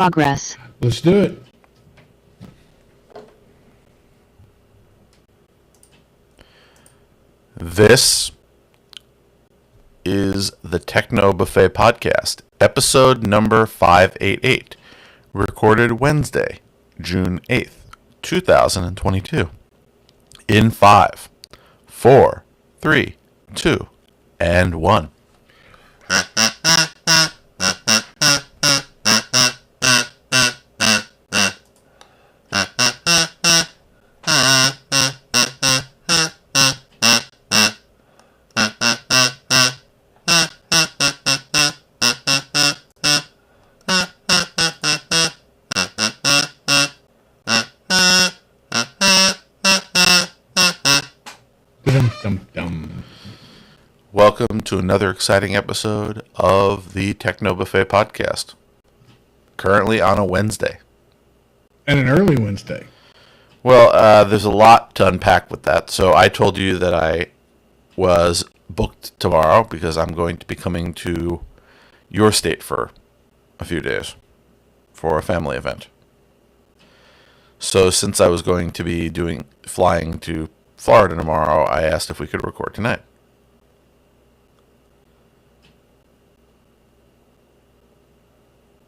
Progress. Let's do it. This is the Techno Buffet podcast, episode number 588, recorded Wednesday, June 8th, 2022. In 5, 4, 3, 2, and 1. Welcome to another exciting episode of the Techno Buffet podcast. Currently on a Wednesday. And an early Wednesday. Well, there's a lot to unpack with that. So I told you that I was booked tomorrow because I'm going to be coming to your state for a few days for a family event. So since I was going to be flying to Florida tomorrow, I asked if we could record tonight.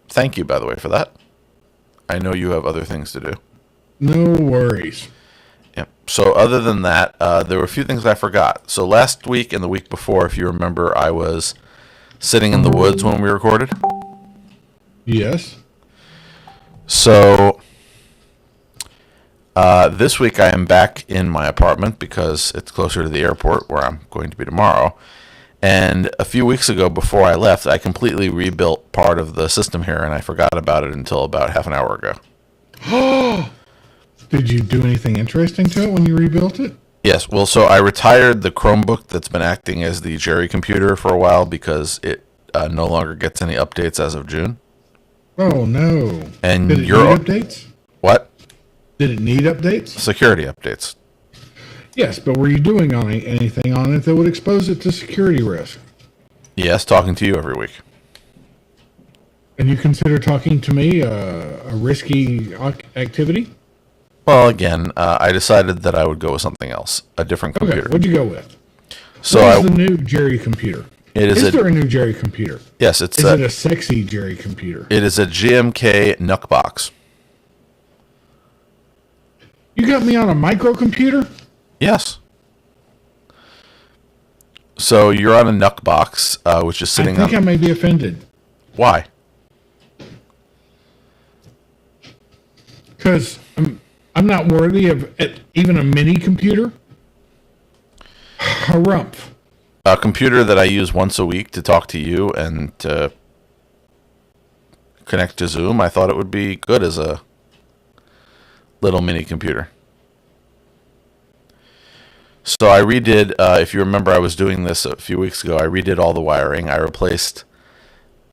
Thank you, by the way, for that. I know you have other things to do. No worries. Yeah. So other than that, there were a few things I forgot. So last week and the week before, if you remember, I was sitting in the woods when we recorded. Yes. So this week I am back in my apartment because it's closer to the airport where I'm going to be tomorrow. And a few weeks ago, before I left, I completely rebuilt part of the system here, and I forgot about it until about half an hour ago. Did you do anything interesting to it when you rebuilt it? Yes. Well, so I retired the Chromebook that's been acting as the Jerry computer for a while because it no longer gets any updates as of June. Oh, no. And Did it need updates? What? Did it need updates? Security updates. Yes, but were you doing anything on it that would expose it to security risk? Yes, talking to you every week. And you consider talking to me a risky activity? Well, again, I decided that I would go with something else, a different computer. Okay, what'd you go with? So what is the new Jerry computer? Is there a new Jerry computer? Yes, Is it a sexy Jerry computer? It is a GMK NUC box. You got me on a microcomputer? Yes. So you're on a NUC box, which is sitting on... I think I may be offended. Why? Because I'm not worthy of even a mini computer. Harumph. A computer that I use once a week to talk to you and to connect to Zoom. I thought it would be good as a little mini computer. So I redid, if you remember, I was doing this a few weeks ago. I redid all the wiring. I replaced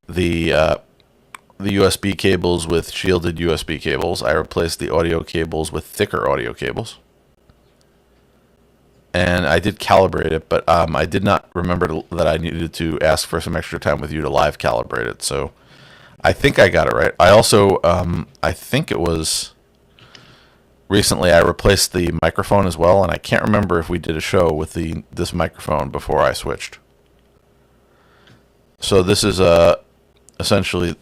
the USB cables with shielded USB cables. I replaced the audio cables with thicker audio cables. And I did calibrate it, but I did not remember that I needed to ask for some extra time with you to live calibrate it. So I think I got it right. I also, I think it was... Recently, I replaced the microphone as well, and I can't remember if we did a show with this microphone before I switched. So this is essentially,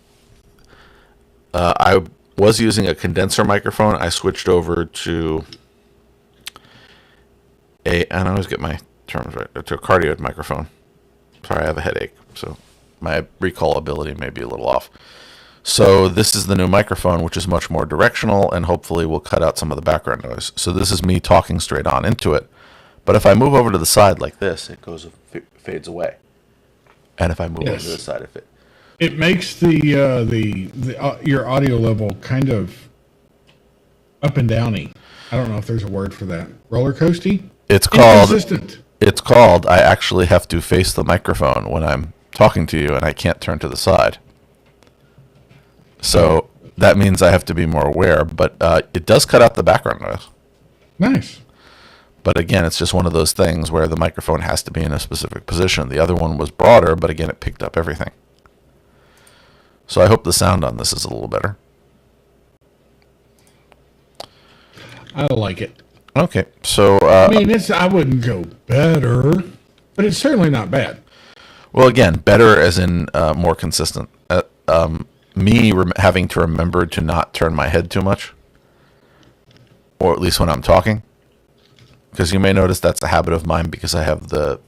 I was using a condenser microphone. I switched over to and I always get my terms right, to a cardioid microphone. Sorry, I have a headache, so my recall ability may be a little off. So this is the new microphone, which is much more directional and hopefully will cut out some of the background noise. So this is me talking straight on into it. But if I move over to the side like this, it fades away. And if I move over to the side, it makes your audio level kind of up and downy. I don't know if there's a word for that. Roller coasty? It's called inconsistent. It's called I actually have to face the microphone when I'm talking to you and I can't turn to the side. So that means I have to be more aware, but it does cut out the background noise. Nice. But again, it's just one of those things where the microphone has to be in a specific position. The other one was broader, but again, it picked up everything. So I hope the sound on this is a little better. I like it. Okay, so I mean, I wouldn't go better, but it's certainly not bad. well, again, better as in more consistent. Having to remember to not turn my head too much, or at least when I'm talking, because you may notice that's a habit of mine because I have the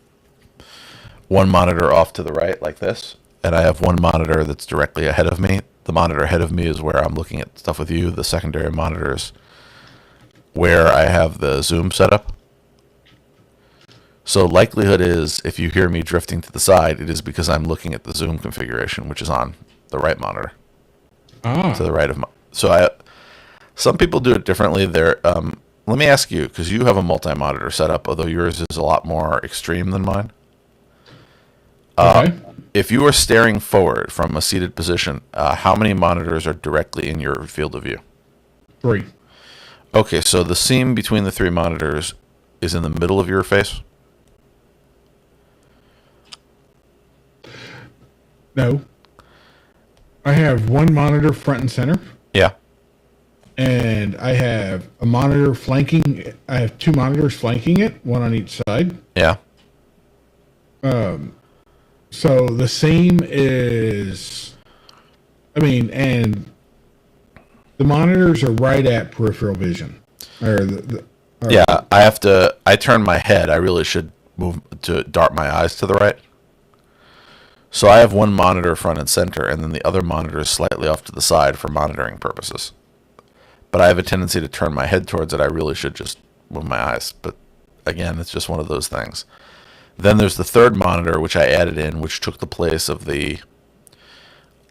one monitor off to the right like this, and I have one monitor that's directly ahead of me. The monitor ahead of me is where I'm looking at stuff with you. The secondary monitors where I have the Zoom set up. So likelihood is if you hear me drifting to the side, it is because I'm looking at the Zoom configuration, which is on the right monitor to the right of my. Some people do it differently. Let me ask you, because you have a multi-monitor setup, although yours is a lot more extreme than mine. Okay. If you are staring forward from a seated position, how many monitors are directly in your field of view? 3. Okay, so the seam between the 3 monitors is in the middle of your face? No. I have one monitor front and center, Yeah. and I have a monitor flanking. I have 2 monitors flanking it, one on each side. Yeah. So the seam is, and the monitors are right at peripheral vision. Yeah, I turn my head. I really should move to dart my eyes to the right. So I have one monitor front and center, and then the other monitor is slightly off to the side for monitoring purposes. But I have a tendency to turn my head towards it. I really should just move my eyes. But again, it's just one of those things. Then there's the third monitor, which I added in, which took the place of the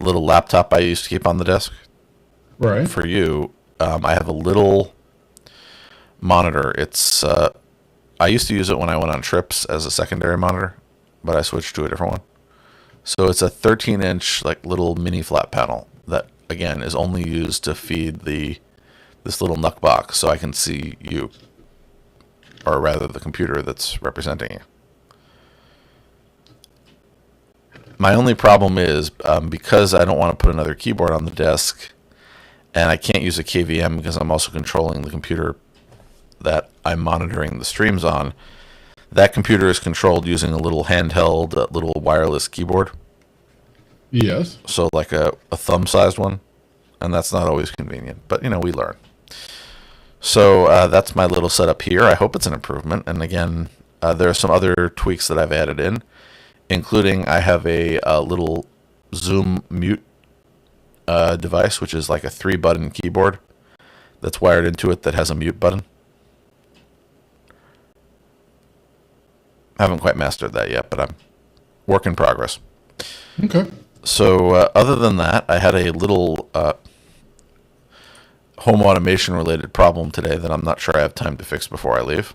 little laptop I used to keep on the desk. Right. For you, I have a little monitor. I used to use it when I went on trips as a secondary monitor, but I switched to a different one. So it's a 13-inch like little mini flat panel that again is only used to feed this little NUC box, so I can see you, or rather the computer that's representing you. My only problem is because I don't want to put another keyboard on the desk, and I can't use a KVM because I'm also controlling the computer that I'm monitoring the streams on. That computer is controlled using a little handheld, little wireless keyboard. Yes. So like a thumb-sized one, and that's not always convenient. But, we learn. So that's my little setup here. I hope it's an improvement. And again, there are some other tweaks that I've added in, including I have a little Zoom mute device, which is like a 3-button keyboard that's wired into it that has a mute button. Haven't quite mastered that yet, but I'm work in progress. Okay. So other than that, I had a little home automation related problem today that I'm not sure I have time to fix before I leave.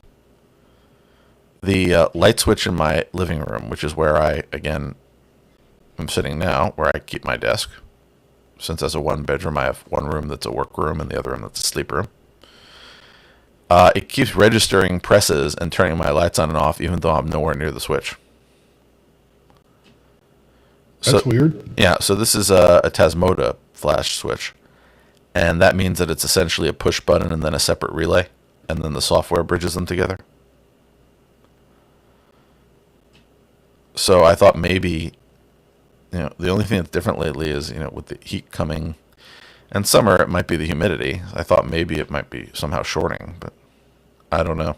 The light switch in my living room, which is where I, again, am sitting now, where I keep my desk. Since as a 1-bedroom, I have one room that's a work room and the other room that's a sleep room. It keeps registering presses and turning my lights on and off even though I'm nowhere near the switch. That's weird. Yeah, so this is a Tasmota flash switch. And that means that it's essentially a push button and then a separate relay. And then the software bridges them together. So I thought maybe, the only thing that's different lately is, with the heat coming and summer, it might be the humidity. I thought maybe it might be somehow shorting, but I don't know.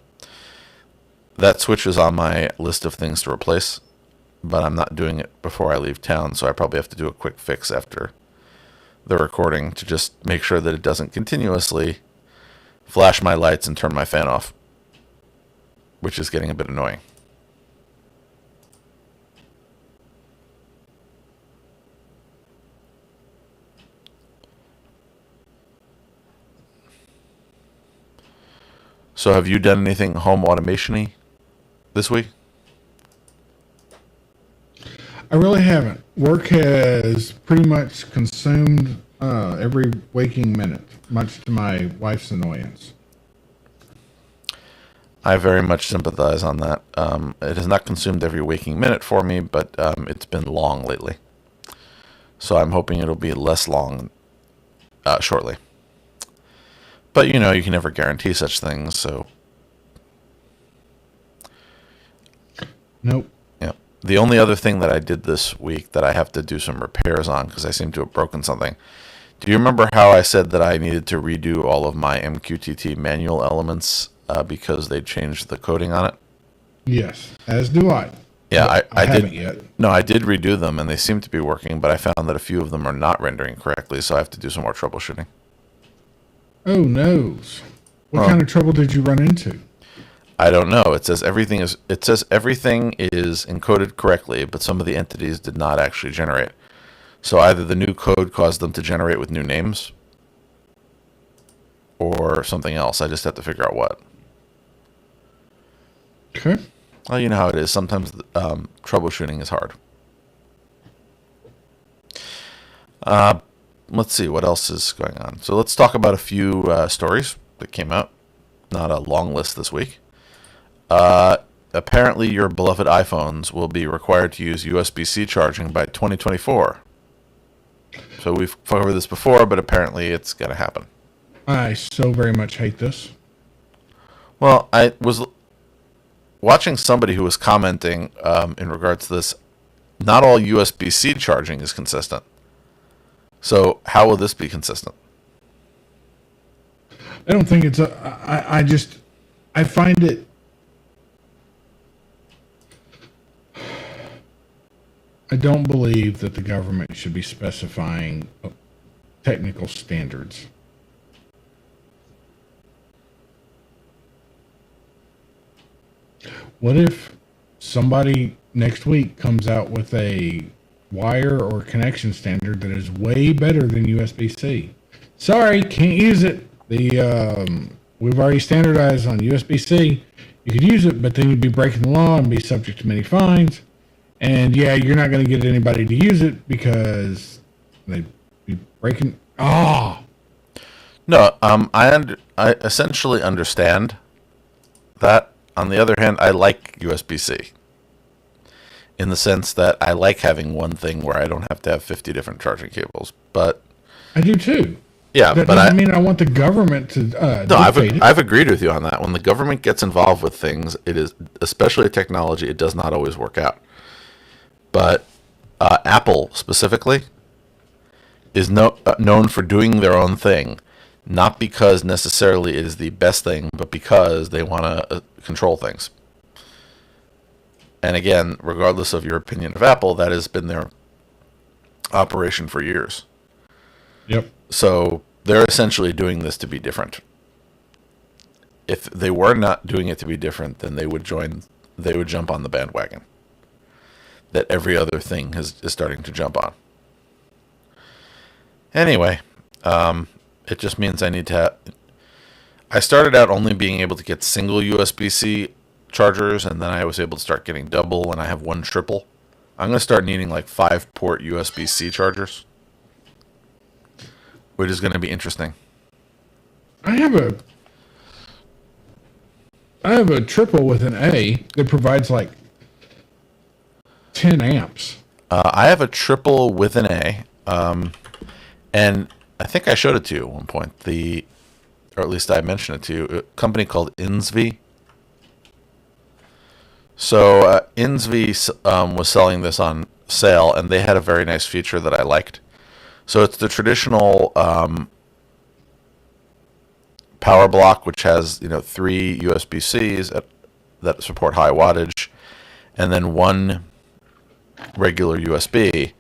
That switch is on my list of things to replace, but I'm not doing it before I leave town, so I probably have to do a quick fix after the recording to just make sure that it doesn't continuously flash my lights and turn my fan off, which is getting a bit annoying. So have you done anything home automation-y this week? I really haven't. Work has pretty much consumed every waking minute, much to my wife's annoyance. I very much sympathize on that. It has not consumed every waking minute for me, but it's been long lately. So I'm hoping it'll be less long shortly. But, you know, you can never guarantee such things, so... Nope. Yeah. The only other thing that I did this week that I have to do some repairs on, because I seem to have broken something. Do you remember how I said that I needed to redo all of my MQTT manual elements because they changed the coding on it? Yes, as do I. Yeah, I haven't did. yet. No, I did redo them, and they seem to be working, but I found that a few of them are not rendering correctly, so I have to do some more troubleshooting. Oh, noes. What kind of trouble did you run into? I don't know. It says everything is encoded correctly, but some of the entities did not actually generate. So either the new code caused them to generate with new names, or something else. I just have to figure out what. Okay. Well, you know how it is. Sometimes troubleshooting is hard. Let's see what else is going on. So let's talk about a few stories that came out. Not a long list this week. Apparently, your beloved iPhones will be required to use USB-C charging by 2024. So we've covered this before, but apparently it's going to happen. I so very much hate this. Well, I was watching somebody who was commenting in regards to this. Not all USB-C charging is consistent. So how will this be consistent? I don't think it's I find it. I don't believe that the government should be specifying technical standards. What if somebody next week comes out with a wire or connection standard that is way better than USB-C? Sorry, can't use it. We've already standardized on USB-C. You could use it, but then you'd be breaking the law and be subject to many fines. And yeah, you're not going to get anybody to use it because they'd be breaking. Oh, No, I essentially understand that. On the other hand, I like USB-C in the sense that I like having one thing where I don't have to have 50 different charging cables. But I do too. yeah, That but doesn't mean I want the government to no, dictate it. I've agreed with you on that. When the government gets involved with things, it is, especially technology, it does not always work out. But Apple specifically is known for doing their own thing, not because necessarily it is the best thing, but because they want to control things. And again, regardless of your opinion of Apple, that has been their operation for years. Yep. So they're essentially doing this to be different. If they were not doing it to be different, then they would jump on the bandwagon that every other thing is starting to jump on. Anyway, it just means I need to I started out only being able to get single USB-C chargers, and then I was able to start getting double, and I have one triple. I'm going to start needing like 5-port USB-C chargers, which is going to be interesting. I have a triple with an A that provides like 10 amps. I have a triple with an A, and I think I showed it to you at one point. Or at least I mentioned it to you. A company called Insvi. So Insvi was selling this on sale, and they had a very nice feature that I liked. So it's the traditional power block, which has 3 USB-Cs that support high wattage, and then one regular USB,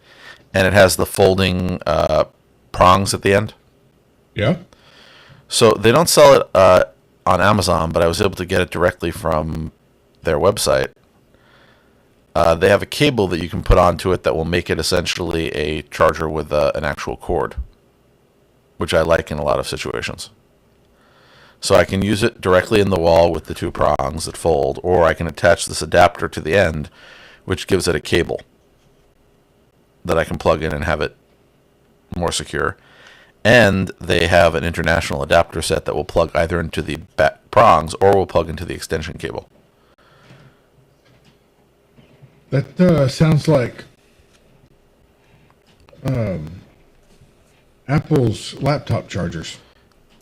and it has the folding prongs at the end. Yeah. So they don't sell it on Amazon, but I was able to get it directly from their website. They have a cable that you can put onto it that will make it essentially a charger with an actual cord, which I like in a lot of situations. So I can use it directly in the wall with the 2 prongs that fold, or I can attach this adapter to the end, which gives it a cable that I can plug in and have it more secure. And they have an international adapter set that will plug either into the prongs or will plug into the extension cable. That sounds like Apple's laptop chargers.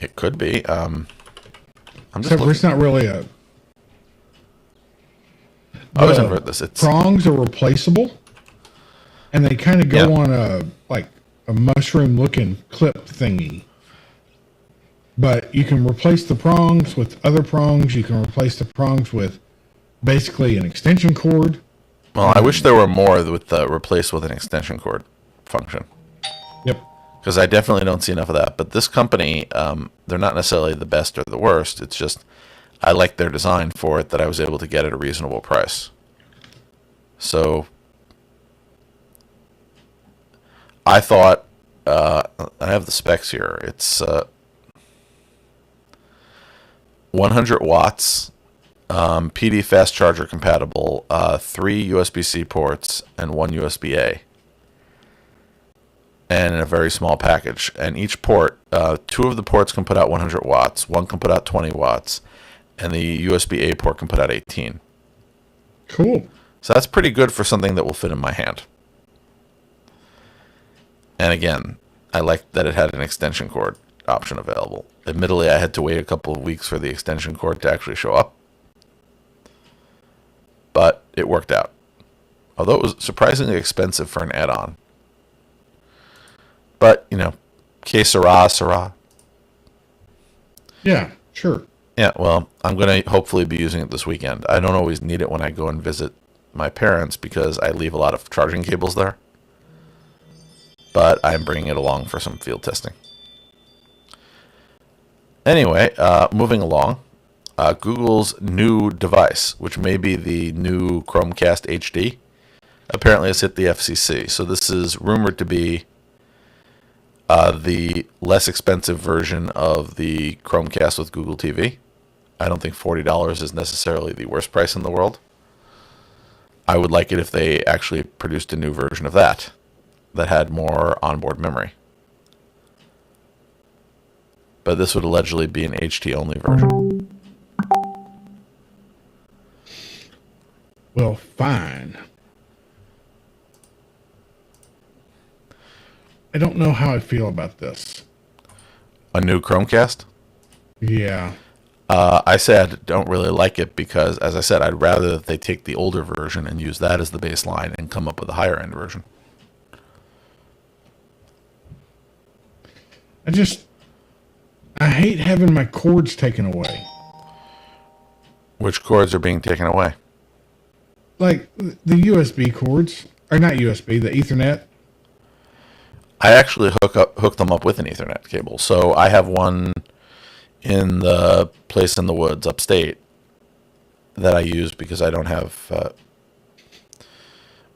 It could be. I'm just Except for it's not really a. I always The invert this. It's prongs are replaceable, and they kind of go Yeah. on a mushroom looking clip thingy. But you can replace the prongs with other prongs. You can replace the prongs with basically an extension cord. well. I wish there were more with the replace with an extension cord function. Yep. Because I definitely don't see enough of that. But this company, they're not necessarily the best or the worst. It's just I like their design for it that I was able to get at a reasonable price. So I thought I have the specs here. It's 100 watts, PD fast charger compatible, 3 USB-C ports, and 1 USB-A. And in a very small package. And each port, 2 of the ports can put out 100 watts, 1 can put out 20 watts, and the USB-A port can put out 18. Cool. So that's pretty good for something that will fit in my hand. And again, I liked that it had an extension cord option available. Admittedly, I had to wait a couple of weeks for the extension cord to actually show up. But it worked out. Although it was surprisingly expensive for an add-on. But, que sera, sera. Yeah, sure. Yeah, well, I'm going to hopefully be using it this weekend. I don't always need it when I go and visit my parents because I leave a lot of charging cables there. But I'm bringing it along for some field testing. Anyway, moving along. Google's new device, which may be the new Chromecast HD, apparently has hit the FCC. So this is rumored to be the less expensive version of the Chromecast with Google TV. I don't think $40 is necessarily the worst price in the world. I would like it if they actually produced a new version of that had more onboard memory. But this would allegedly be an HT only version. Well, fine. I don't know how I feel about this. A new Chromecast? Yeah. I said I don't really like it because, as I said, I'd rather that they take the older version and use that as the baseline and come up with a higher end version. I hate having my cords taken away. Which cords are being taken away? Like the USB cords, or not USB, the Ethernet. I actually hook them up with an Ethernet cable. So I have one in the place in the woods upstate that I use because I don't have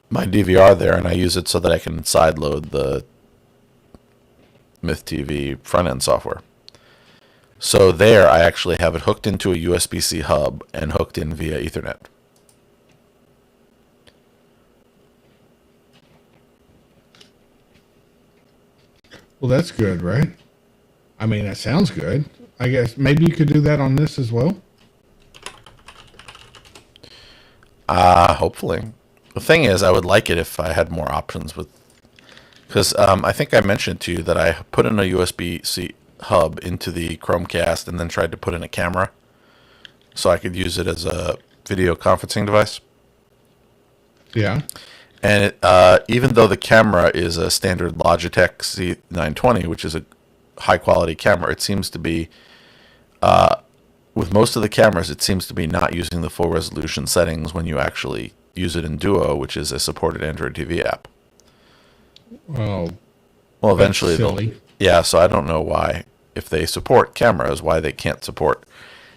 my DVR there, and I use it so that I can sideload the Myth TV front end software. So there, I actually have it hooked into a USB-C hub and hooked in via Ethernet. Well, that's good, right? I mean, that sounds good. I guess maybe you could do that on this as well. Hopefully. The thing is, I would like it if I had more options with, because I think I mentioned to you that I put in a USB-C hub into the Chromecast and then tried to put in a camera so I could use it as a video conferencing device. Yeah. And even though the camera is a standard Logitech C920, which is a high-quality camera, it seems to be, with most of the cameras, it seems to be not using the full resolution settings when you actually use it in Duo, which is a supported Android TV app. Oh, Well, eventually silly. they'll... Yeah, so I don't know why, if they support cameras, why they can't support...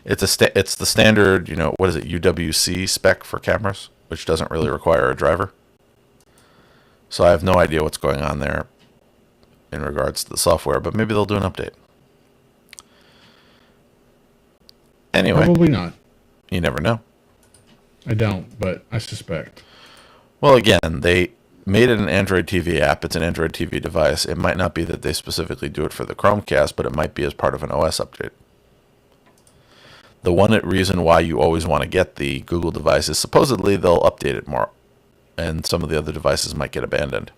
It's the standard, what is it, UWC spec for cameras, which doesn't really require a driver. So I have no idea what's going on there in regards to the software, but maybe they'll do an update. Anyway, Probably not. you never know. I don't, but I suspect. Well, again, they made it an Android TV app. It's an Android TV device. It might not be that they specifically do it for the Chromecast, but it might be as part of an OS update. The one reason why you always want to get the Google device is supposedly they'll update it more, and some of the other devices might get abandoned.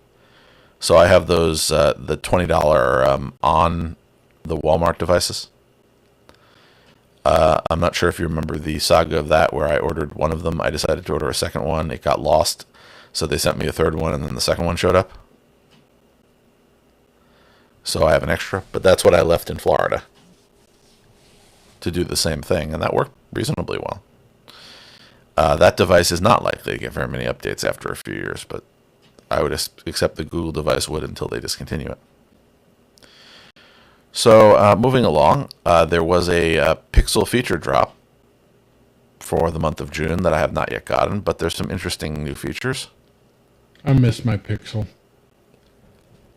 So I have those, the $20 on the Walmart devices. I'm not sure if you remember the saga of that, where I ordered one of them. I decided to order a second one. It got lost. So they sent me a third one, and then the second one showed up. So I have an extra. But that's what I left in Florida to do the same thing, and that worked reasonably well. That device is not likely to get very many updates after a few years, but I would accept the Google device would until they discontinue it. So moving along, there was a Pixel feature drop for the month of June that I have not yet gotten, but there's some interesting new features. I miss my Pixel.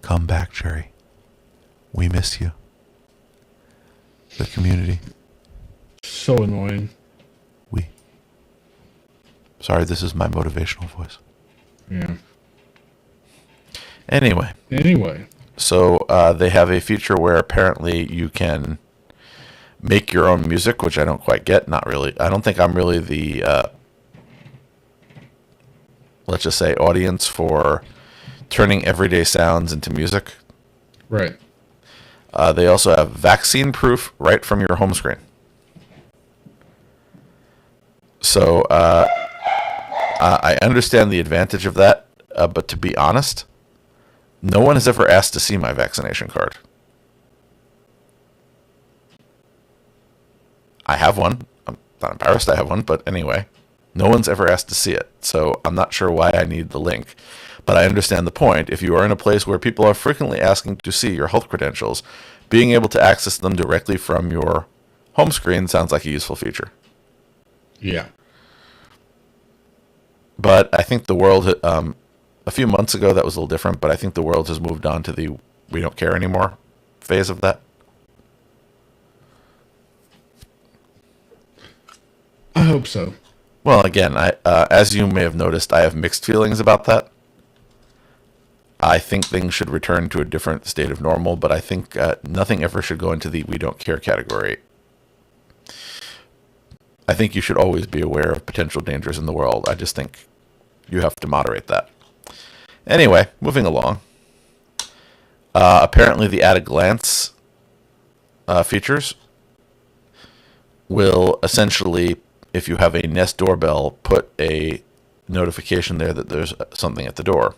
Come back, Jerry. We miss you. The community. So annoying. We. Sorry, this is my motivational voice. Yeah. Anyway. So they have a feature where apparently you can make your own music, which I don't quite get. Not really. I don't think I'm really the, let's just say, audience for turning everyday sounds into music. Right. They also have vaccine proof right from your home screen. So I understand the advantage of that, but to be honest, no one has ever asked to see my vaccination card. I have one. I'm not embarrassed I have one, but anyway, no one's ever asked to see it. So I'm not sure why I need the link, but I understand the point. If you are in a place where people are frequently asking to see your health credentials, being able to access them directly from your home screen sounds like a useful feature. Yeah. But I think the world, a few months ago, that was a little different, but I think the world has moved on to the we don't care anymore phase of that. I hope so. Well, again, as you may have noticed, I have mixed feelings about that. I think things should return to a different state of normal, but I think nothing ever should go into the we don't care category. I think you should always be aware of potential dangers in the world. I just think you have to moderate that. Anyway, moving along. Apparently the at-a-glance features will essentially, if you have a Nest doorbell, put a notification there that there's something at the door.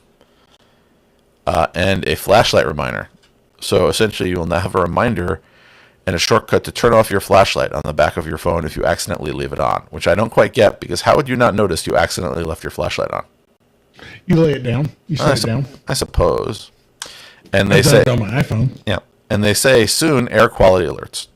And a flashlight reminder. So essentially you will now have a reminder and a shortcut to turn off your flashlight on the back of your phone if you accidentally leave it on, which I don't quite get, because how would you not notice you accidentally left your flashlight on? You lay it down. You set it down. I suppose. And they I've done say it on my iPhone. Yeah. And they say soon air quality alerts.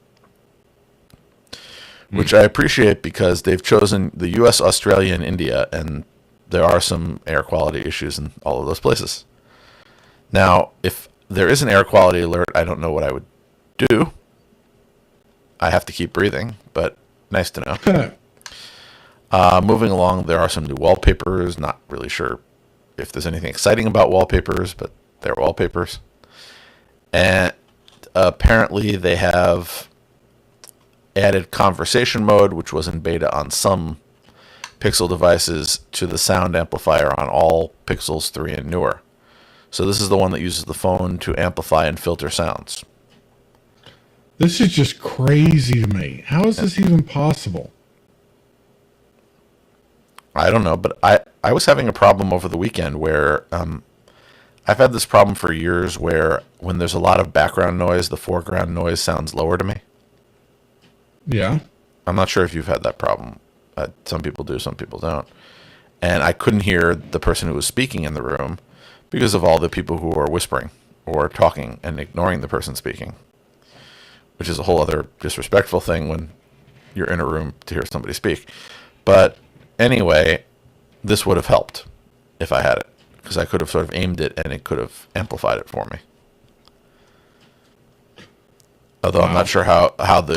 Which I appreciate, because they've chosen the US, Australia, and India, and there are some air quality issues in all of those places. Now, if there is an air quality alert, I don't know what I would do. I have to keep breathing, but nice to know. Moving along, there are some new wallpapers. Not really sure if there's anything exciting about wallpapers, but they're wallpapers. And apparently they have added conversation mode, which was in beta on some Pixel devices, to the sound amplifier on all Pixels 3 and newer. So this is the one that uses the phone to amplify and filter sounds. This is just crazy to me. How is this even possible? I don't know, but I was having a problem over the weekend where I've had this problem for years where when there's a lot of background noise, the foreground noise sounds lower to me. Yeah. I'm not sure if you've had that problem. Some people do, some people don't. And I couldn't hear the person who was speaking in the room because of all the people who are whispering or talking and ignoring the person speaking, which is a whole other disrespectful thing when you're in a room to hear somebody speak. But anyway, this would have helped if I had it, because I could have sort of aimed it and it could have amplified it for me. Although I'm not sure how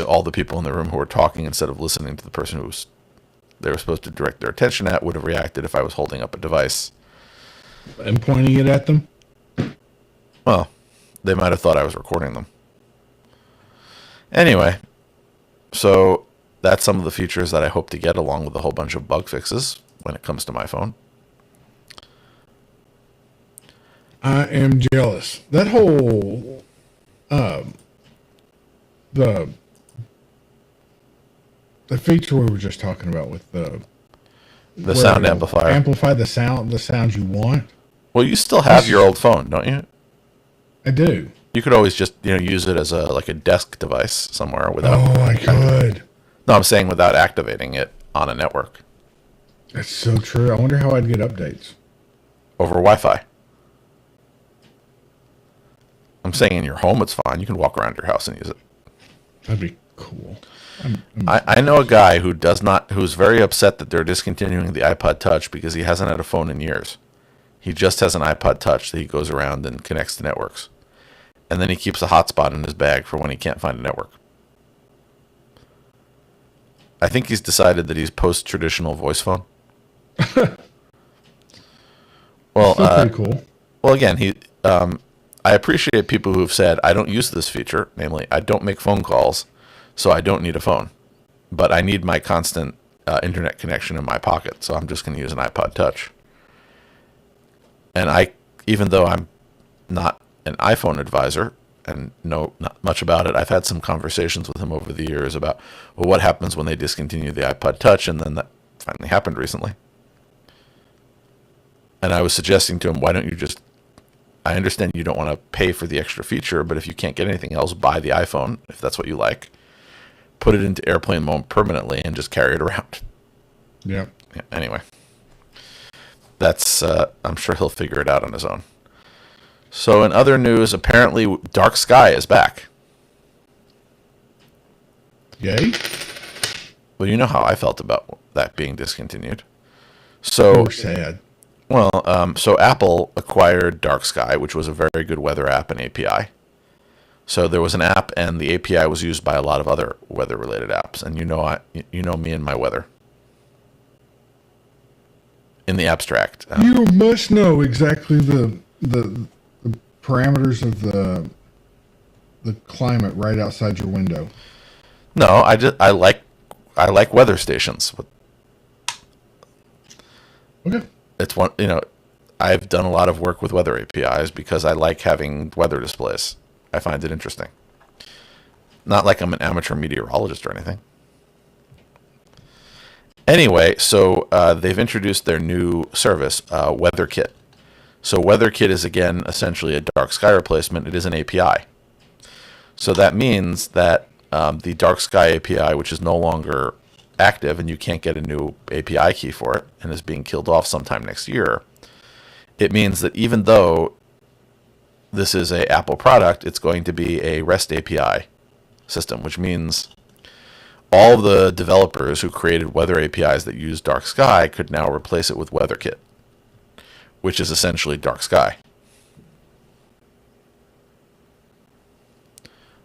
all the people in the room who were talking instead of listening to the person who they were supposed to direct their attention at would have reacted if I was holding up a device And pointing it at them? Well, they might have thought I was recording them. Anyway, so that's some of the features that I hope to get, along with a whole bunch of bug fixes when it comes to my phone. I am jealous. That whole, the, the feature we were just talking about with the sound it'll amplifier. amplify the sounds you want. Well, you still have your old phone, don't you? I do. You could always just use it as a desk device somewhere without. Oh, I could. No, I'm saying without activating it on a network That's so true. I wonder how I'd get updates. over Wi-Fi. I'm saying in your home it's fine. You can walk around your house and use it. That'd be cool. I know a guy who's very upset that they're discontinuing the iPod Touch because he hasn't had a phone in years. He just has an iPod Touch that he goes around and connects to networks. And then he keeps a hotspot in his bag for when he can't find a network. I think he's decided that he's post-traditional voice phone. Well, Still pretty cool. Well, again, I appreciate people who've said, I don't use this feature, namely, I don't make phone calls, so I don't need a phone. But I need my constant internet connection in my pocket, so I'm just going to use an iPod Touch. And even though I'm not an iPhone advisor and know not much about it, I've had some conversations with him over the years about, well, what happens when they discontinue the iPod Touch, and then that finally happened recently. And I was suggesting to him, why don't you just, I understand you don't want to pay for the extra feature, but if you can't get anything else, buy the iPhone, if that's what you like. Put it into airplane mode permanently and just carry it around. Yeah. Anyway, that's, I'm sure he'll figure it out on his own. So in other news, apparently Dark Sky is back. Yay? Well, you know how I felt about that being discontinued. So We're sad. Well, so Apple acquired Dark Sky, which was a very good weather app and API. So there was an app, and the API was used by a lot of other weather-related apps. And you know me and my weather. In the abstract, You must know exactly the parameters of the climate right outside your window. no, I like weather stations. Okay. It's one, I've done a lot of work with weather APIs because I like having weather displays. I find it interesting. Not like I'm an amateur meteorologist or anything. Anyway, so they've introduced their new service, WeatherKit. So WeatherKit is, again, essentially a Dark Sky replacement. It is an API. So that means that the Dark Sky API, which is no longer active and you can't get a new API key for it and is being killed off sometime next year, it means that even though this is a Apple product, it's going to be a REST API system, which means all the developers who created weather APIs that use Dark Sky could now replace it with WeatherKit, which is essentially Dark Sky.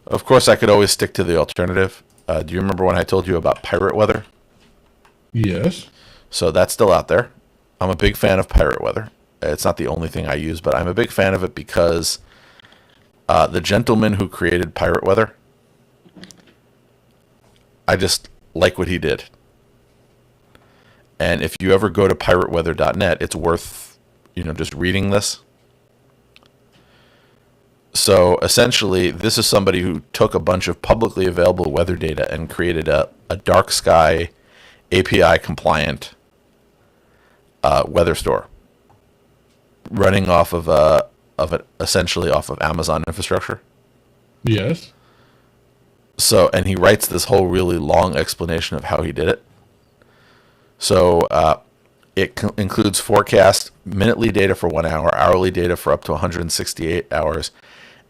Of course, I could always stick to the alternative. Do you remember when I told you about Pirate Weather? Yes. So that's still out there. I'm a big fan of Pirate Weather. It's not the only thing I use, but I'm a big fan of it because the gentleman who created Pirate Weather, I just like what he did. And if you ever go to pirateweather.net, it's worth, just reading this. So essentially, this is somebody who took a bunch of publicly available weather data and created a Dark Sky API compliant weather store running off of essentially off of Amazon infrastructure. Yes. So, and he writes this whole really long explanation of how he did it. So it includes forecast, minutely data for 1 hour, hourly data for up to 168 hours,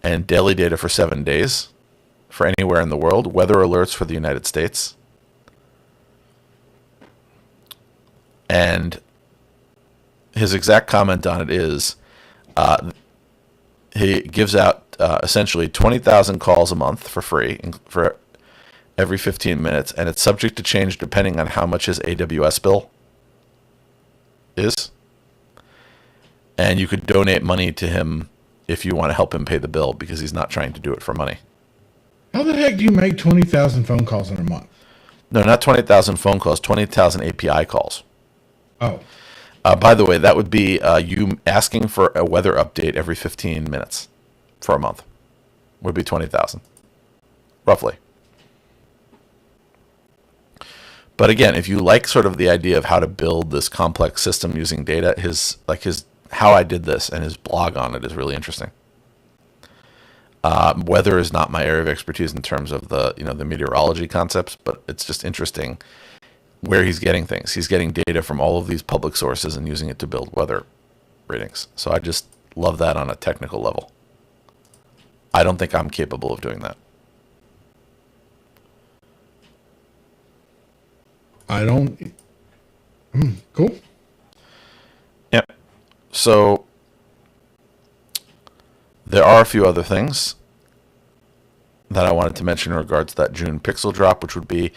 and daily data for 7 days for anywhere in the world, weather alerts for the United States. And his exact comment on it is he gives out essentially 20,000 calls a month for free for every 15 minutes, and it's subject to change depending on how much his AWS bill is. And you could donate money to him if you want to help him pay the bill, because he's not trying to do it for money. How the heck do you make 20,000 phone calls in a month? No, not 20,000 phone calls, 20,000 API calls. Oh. By the way, that would be you asking for a weather update every 15 minutes for a month. Would be 20,000, roughly. But again, if you like sort of the idea of how to build this complex system using data, his how I did this and his blog on it is really interesting. Weather is not my area of expertise in terms of the meteorology concepts, but it's just interesting where he's getting things. He's getting data from all of these public sources and using it to build weather ratings. So I just love that on a technical level. I don't think I'm capable of doing that. I don't. Cool. Yeah. So there are a few other things that I wanted to mention in regards to that June Pixel drop, which would be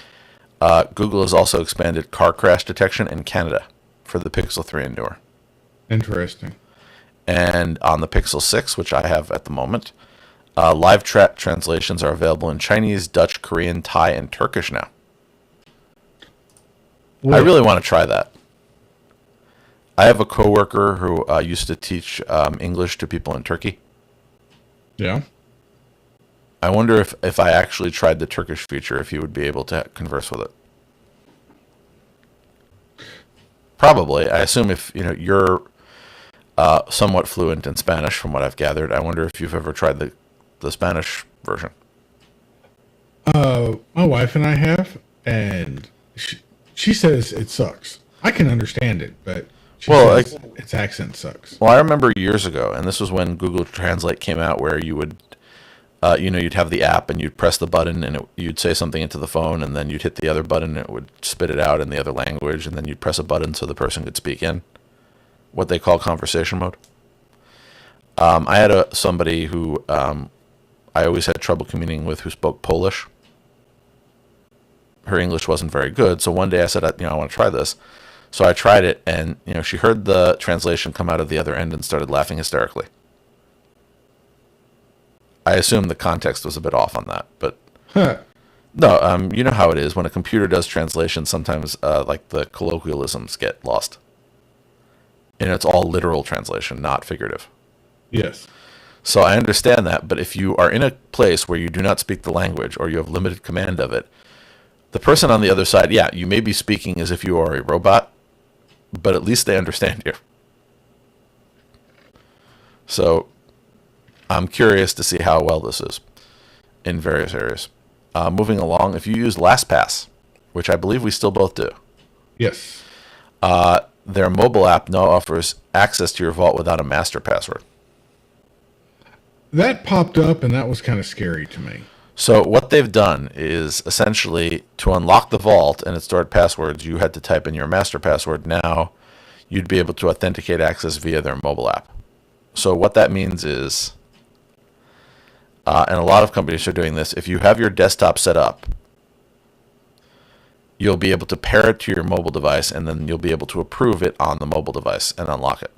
Google has also expanded car crash detection in Canada for the Pixel 3 and newer. Interesting. And on the Pixel 6, which I have at the moment, live chat translations are available in Chinese, Dutch, Korean, Thai, and Turkish now. I really want to try that. I have a coworker who used to teach English to people in Turkey. Yeah. I wonder if I actually tried the Turkish feature, if he would be able to converse with it. Probably. I assume if you're somewhat fluent in Spanish, from what I've gathered. I wonder if you've ever tried the Spanish version. My wife and I have, and she says it sucks. I can understand it, but she says its accent sucks. Well, I remember years ago, and this was when Google Translate came out, where you would, you'd have the app and you'd press the button and you'd say something into the phone, and then you'd hit the other button and it would spit it out in the other language, and then you'd press a button so the person could speak in what they call conversation mode. I had somebody who I always had trouble communicating with who spoke Polish. Her English wasn't very good, so one day I said, I want to try this. So I tried it, and she heard the translation come out of the other end and started laughing hysterically. I assume the context was a bit off on that, but no, you know how it is when a computer does translation. Sometimes, like the colloquialisms get lost, and it's all literal translation, not figurative. Yes. So I understand that, but if you are in a place where you do not speak the language or you have limited command of it, the person on the other side, yeah, you may be speaking as if you are a robot, but at least they understand you. So I'm curious to see how well this is in various areas. Moving along, if you use LastPass, which I believe we still both do. Yes. Their mobile app now offers access to your vault without a master password. That popped up, and that was kind of scary to me. So what they've done is essentially to unlock the vault and its stored passwords, you had to type in your master password. Now you'd be able to authenticate access via their mobile app. So what that means is, and a lot of companies are doing this, if you have your desktop set up, you'll be able to pair it to your mobile device, and then you'll be able to approve it on the mobile device and unlock it.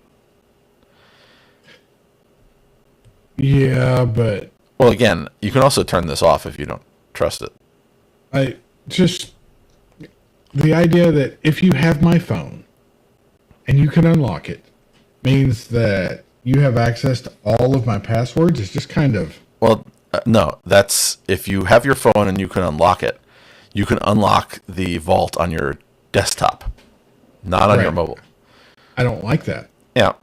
Yeah, but... Well, again, you can also turn this off if you don't trust it. The idea that if you have my phone and you can unlock it means that you have access to all of my passwords is just kind of... Well, no, that's if you have your phone and you can unlock it, you can unlock the vault on your desktop, not on your mobile. I don't like that. Yeah.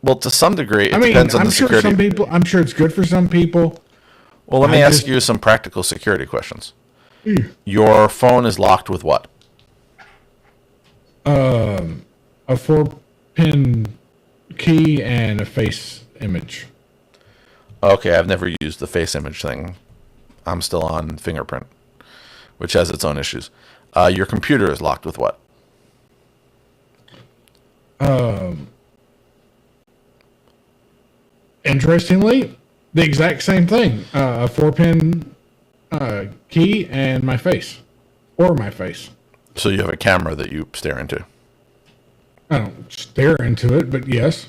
Well, to some degree, it depends on the security. I'm sure it's good for some people. Well, let me ask you some practical security questions. Your phone is locked with what? A 4-pin key and a face image. Okay, I've never used the face image thing. I'm still on fingerprint, which has its own issues. Your computer is locked with what? Interestingly, the exact same thing. A 4-pin key and my face. Or my face. So you have a camera that you stare into? I don't stare into it, but yes.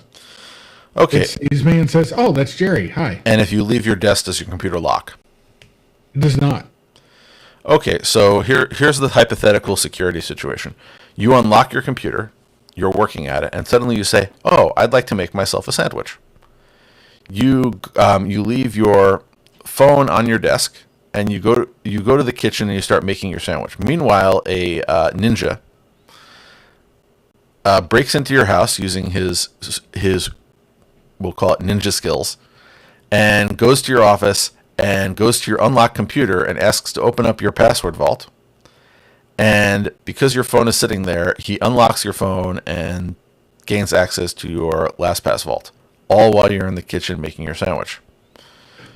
Okay. It sees me and says, oh, that's Jerry. Hi. And if you leave your desk, does your computer lock? It does not. Okay, so here's the hypothetical security situation. You unlock your computer, you're working at it, and suddenly you say, oh, I'd like to make myself a sandwich. You leave your phone on your desk, and you go to the kitchen and you start making your sandwich. Meanwhile, a ninja breaks into your house using his we'll call it ninja skills, and goes to your office and goes to your unlocked computer and asks to open up your password vault. And because your phone is sitting there, he unlocks your phone and gains access to your LastPass vault, all while you're in the kitchen making your sandwich.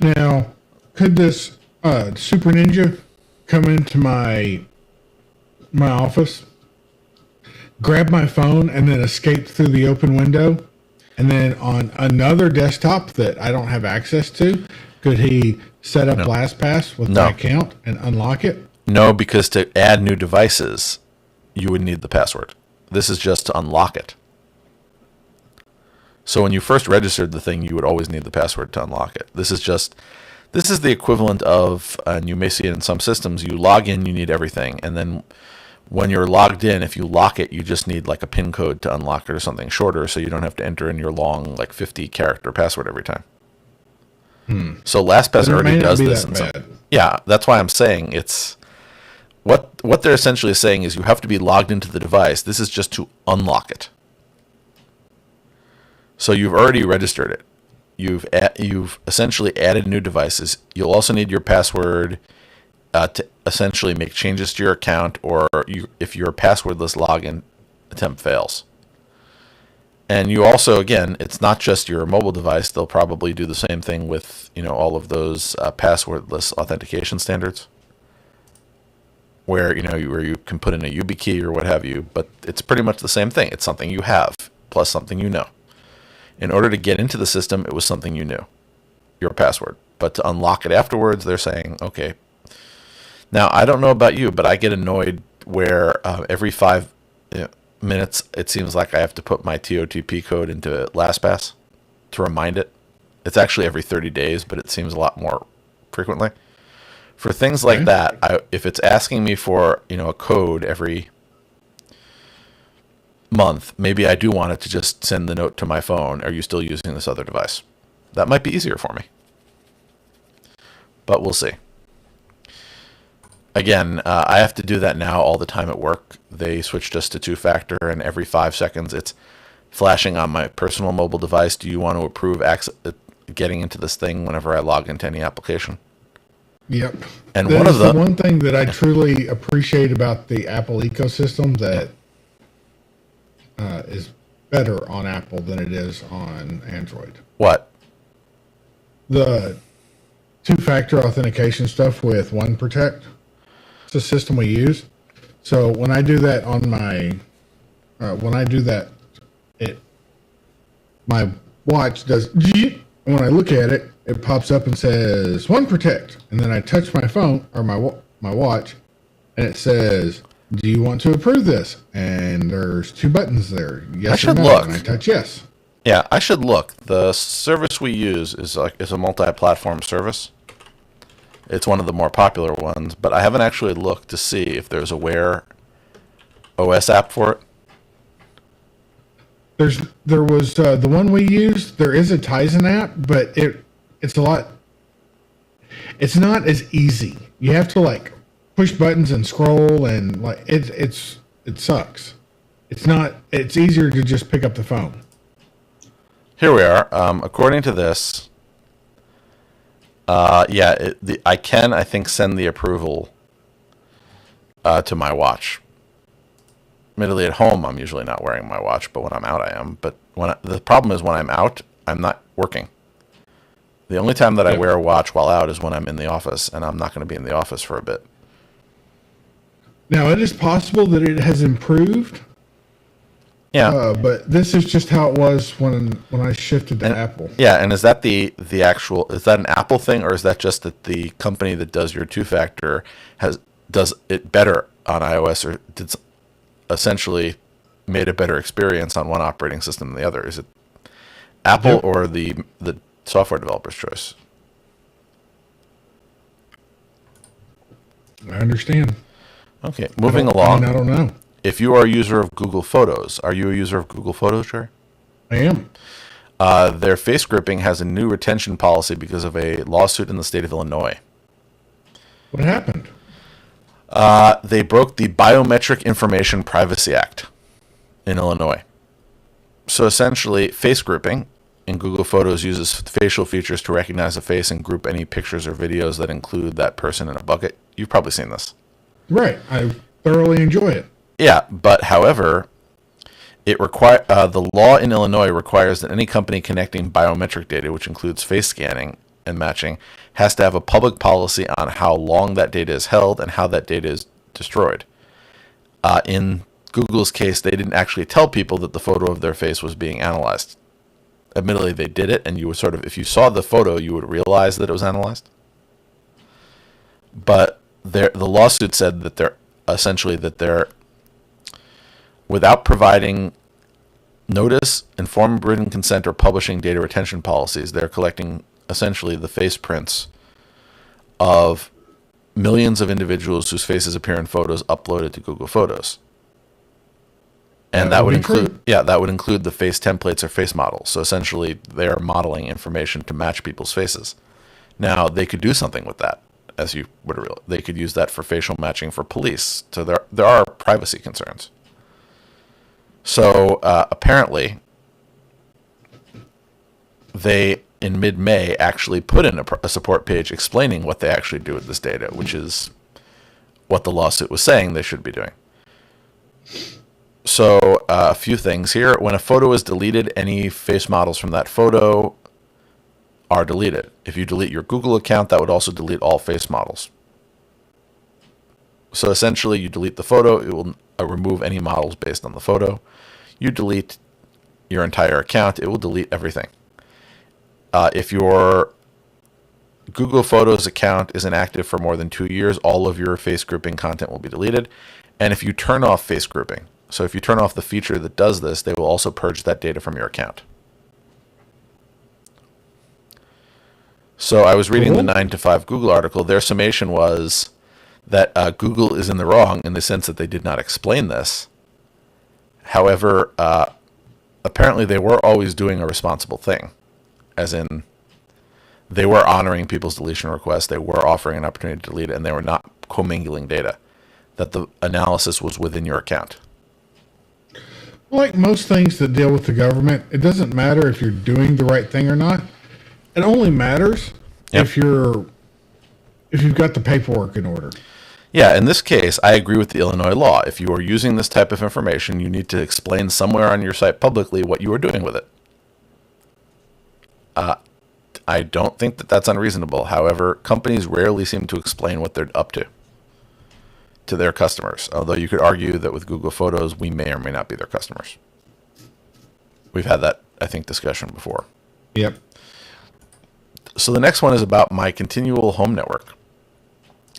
Now, could this Super Ninja come into my office, grab my phone, and then escape through the open window? And then on another desktop that I don't have access to, could he set up LastPass with my account and unlock it? No, because to add new devices, you would need the password. This is just to unlock it. So when you first registered the thing, you would always need the password to unlock it. This is the equivalent of, and you may see it in some systems, you log in, you need everything. And then when you're logged in, if you lock it, you just need like a PIN code to unlock it or something shorter, so you don't have to enter in your long, like 50-character password every time. So LastPass already does this. Yeah, that's why I'm saying it's... What they're essentially saying is you have to be logged into the device. This is just to unlock it. So you've already registered it. You've essentially added new devices. You'll also need your password to essentially make changes to your account, or if your passwordless login attempt fails. And you also, again, it's not just your mobile device. They'll probably do the same thing with all of those passwordless authentication standards, where you can put in a YubiKey or what have you. But it's pretty much the same thing. It's something you have plus something you know. In order to get into the system, it was something you knew, your password. But to unlock it afterwards, they're saying, okay. Now, I don't know about you, but I get annoyed where every 5 minutes, it seems like I have to put my TOTP code into LastPass to remind it. It's actually every 30 days, but it seems a lot more frequently. For things like that, if it's asking me for a code every month, maybe I do want it to just send the note to my phone. Are you still using this other device? That might be easier for me, but we'll see. Again, I have to do that now all the time at work. They switched us to 2-factor, and every 5 seconds it's flashing on my personal mobile device. Do you want to approve getting into this thing whenever I log into any application? Yep. And that is the one thing that I truly appreciate about the Apple ecosystem that is better on Apple than it is on Android. What? The 2-factor authentication stuff with OneProtect. It's a system we use. So when I do that on my, my watch does, and when I look at it, it pops up and says OneProtect, and then I touch my phone or my watch, and it says, do you want to approve this? And there's 2 buttons there. Yes or no. Look. And I touch yes. Yeah, I should look. The service we use is a multi-platform service. It's one of the more popular ones, but I haven't actually looked to see if there's a Wear OS app for it. There was the one we used. There is a Tizen app, but it's a lot. It's not as easy. You have to push buttons and scroll, and it sucks. It's not. It's easier to just pick up the phone. Here we are. According to this, I can, I think, send the approval to my watch. Admittedly, at home, I'm usually not wearing my watch, but when I'm out, I am. But the problem is when I'm out, I'm not working. The only time that I wear a watch while out is when I'm in the office, and I'm not going to be in the office for a bit. Now, it is possible that it has improved. Yeah. But this is just how it was when I shifted to Apple. Yeah, and is that the actual, is that an Apple thing, or is that just that the company that does your 2-factor does it better on iOS, or essentially made a better experience on one operating system than the other? Is it Apple or the software developer's choice? I understand. Okay, moving along. I don't know. If you are a user of Google Photos, are you a user of Google Photos, Jerry? I am. Their face gripping has a new retention policy because of a lawsuit in the state of Illinois. What happened? They broke the Biometric Information Privacy Act in Illinois. So essentially, face grouping in Google Photos uses facial features to recognize a face and group any pictures or videos that include that person in a bucket. You've probably seen this. Right. I thoroughly enjoy it. Yeah, but however, the law in Illinois requires that any company connecting biometric data, which includes face scanning and matching, has to have a public policy on how long that data is held and how that data is destroyed. In Google's case, they didn't actually tell people that the photo of their face was being analyzed. Admittedly, they did it, and you would if you saw the photo, you would realize that it was analyzed. But the lawsuit said that they're without providing notice, informed written consent, or publishing data retention policies, they're collecting essentially the face prints of millions of individuals whose faces appear in photos uploaded to Google Photos. And that would include the face templates or face models. So essentially, they're modeling information to match people's faces. Now, they could do something with that, as you would realize. They could use that for facial matching for police. So there are privacy concerns. So apparently, they, in mid-May, actually put in a support page explaining what they actually do with this data, which is what the lawsuit was saying they should be doing. So a few things here. When a photo is deleted, any face models from that photo are deleted. If you delete your Google account, that would also delete all face models. So essentially, you delete the photo, it will remove any models based on the photo. You delete your entire account, it will delete everything. If your Google Photos account is inactive for more than 2 years, all of your face grouping content will be deleted. And if you turn off face grouping, so if you turn off the feature that does this, they will also purge that data from your account. So I was reading the 9 to 5 Google article. Their summation was that Google is in the wrong in the sense that they did not explain this. However, apparently they were always doing a responsible thing, as in they were honoring people's deletion requests, they were offering an opportunity to delete it, and they were not commingling data, that the analysis was within your account. Like most things that deal with the government, it doesn't matter if you're doing the right thing or not. It only matters if you've got the paperwork in order. Yeah, in this case, I agree with the Illinois law. If you are using this type of information, you need to explain somewhere on your site publicly what you are doing with it. I don't think that that's unreasonable. However, companies rarely seem to explain what they're up to their customers. Although you could argue that with Google Photos, we may or may not be their customers. We've had that, I think, discussion before. Yep. So the next one is about my continual home network.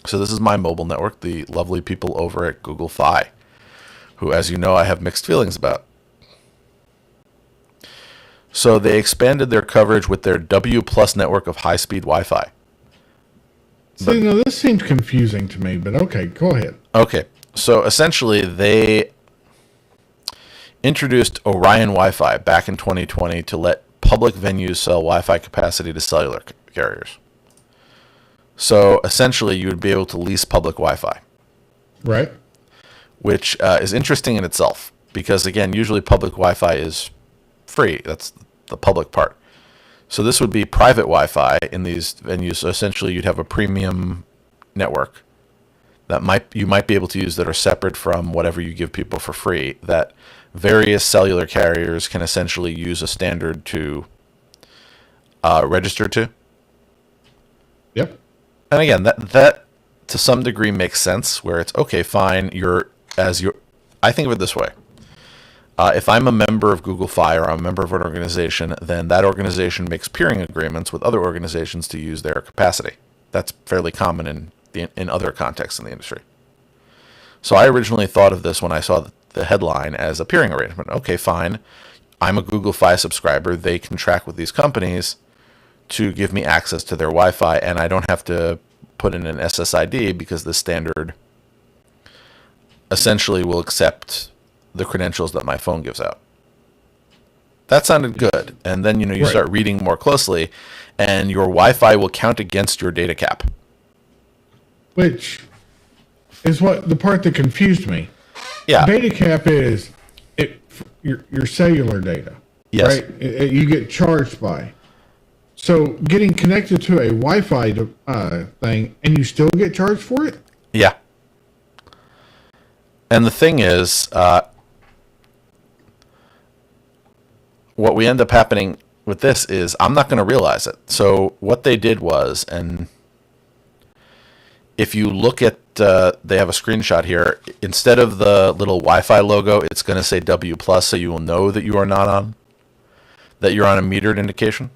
So this is my mobile network, the lovely people over at Google Fi, who, as you know, I have mixed feelings about. So they expanded their coverage with their W Plus network of high-speed Wi-Fi. See, now this seems confusing to me, but okay, go ahead. Okay, so essentially they introduced Orion Wi-Fi back in 2020 to let public venues sell Wi-Fi capacity to cellular carriers. So essentially you would be able to lease public Wi-Fi. Right. Which is interesting in itself because, again, usually public Wi-Fi is free. That's the public part. So this would be private Wi-Fi in these venues. So essentially you'd have a premium network that you might be able to use that are separate from whatever you give people for free, that various cellular carriers can essentially use a standard to register to. Yep. And again, that to some degree makes sense, where it's okay, fine. I think of it this way: if I'm a member of Google Fi or I'm a member of an organization, then that organization makes peering agreements with other organizations to use their capacity. That's fairly common in other contexts in the industry. So I originally thought of this when I saw the headline as a peering arrangement. Okay, fine. I'm a Google Fi subscriber. They contract with these companies to give me access to their Wi-Fi, and I don't have to put in an SSID because the standard essentially will accept the credentials that my phone gives out. That sounded good. And then, you Right. start reading more closely, and your Wi-Fi will count against your data cap. which is what the part that confused me. Yeah. Data cap is your cellular data, Yes. right? You get charged by. So getting connected to a Wi-Fi thing, and you still get charged for it? Yeah. And the thing is, what we end up happening with this is I'm not going to realize it. So what they did was, and if you look at, they have a screenshot here. Instead of the little Wi-Fi logo, it's going to say W plus, so you will know that you are not on, that you're on a metered indication,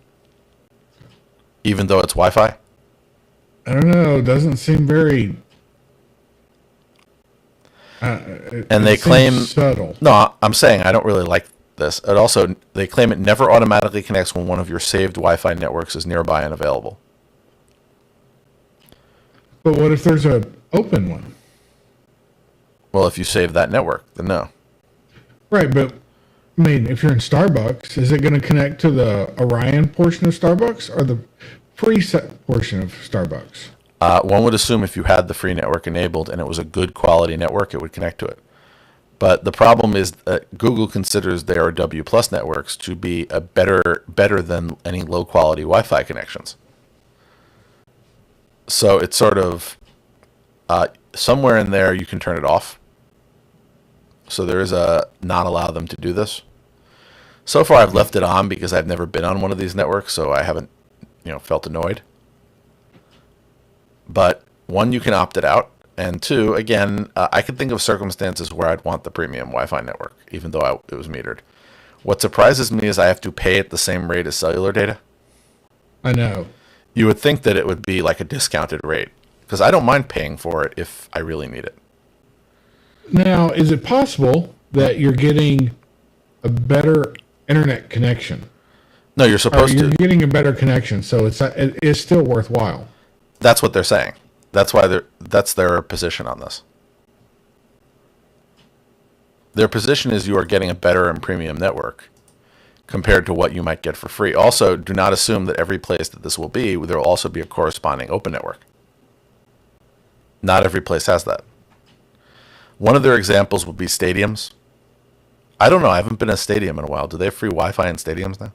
even though it's Wi-Fi. I don't know. It doesn't seem very. And they seems claim subtle. No, I'm saying I don't really like this. It also, they claim it never automatically connects when one of your saved Wi-Fi networks is nearby and available. But what if there's a open one? Well, if you save that network, then no. Right, but I mean, if you're in Starbucks, is it going to connect to the Orion portion of Starbucks or the preset portion of Starbucks? One would assume if you had the free network enabled and it was a good quality network, it would connect to it. But the problem is that Google considers their W plus networks to be a better than any low quality Wi-Fi connections. So it's sort of somewhere in there you can turn it off. So there is a not allow them to do this. So far I've left it on because I've never been on one of these networks, so I haven't, felt annoyed. But one, you can opt it out, and two, again, I could think of circumstances where I'd want the premium Wi-Fi network, even though it was metered. What surprises me is I have to pay at the same rate as cellular data. I know. You would think that it would be like a discounted rate, because I don't mind paying for it if I really need it. Now, is it possible that you're getting a better internet connection? No, you're supposed You're to. getting a better connection, so it is still worthwhile. That's what they're saying. That's why that's their position on this. Their position is you are getting a better and premium network compared to what you might get for free. Also, do not assume that every place that this will be, there will also be a corresponding open network. Not every place has that. One of their examples would be stadiums. I don't know. I haven't been in a stadium in a while. Do they have free Wi-Fi in stadiums now?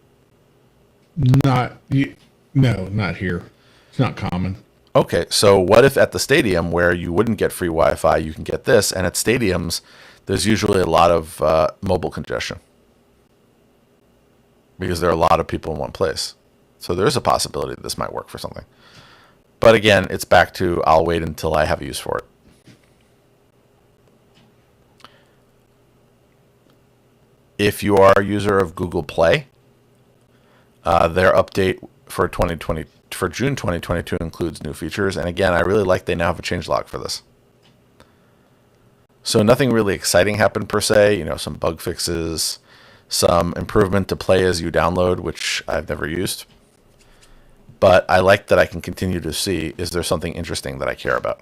No, not here. It's not common. Okay, so what if at the stadium where you wouldn't get free Wi-Fi, you can get this, and at stadiums, there's usually a lot of mobile congestion because there are a lot of people in one place. So there is a possibility that this might work for something. But again, it's back to I'll wait until I have a use for it. If you are a user of Google Play, their update for June 2022 includes new features, and again, I really like they now have a changelog for this. So nothing really exciting happened per se, some bug fixes, some improvement to play as you download, which I've never used. But I like that I can continue to see, is there something interesting that I care about?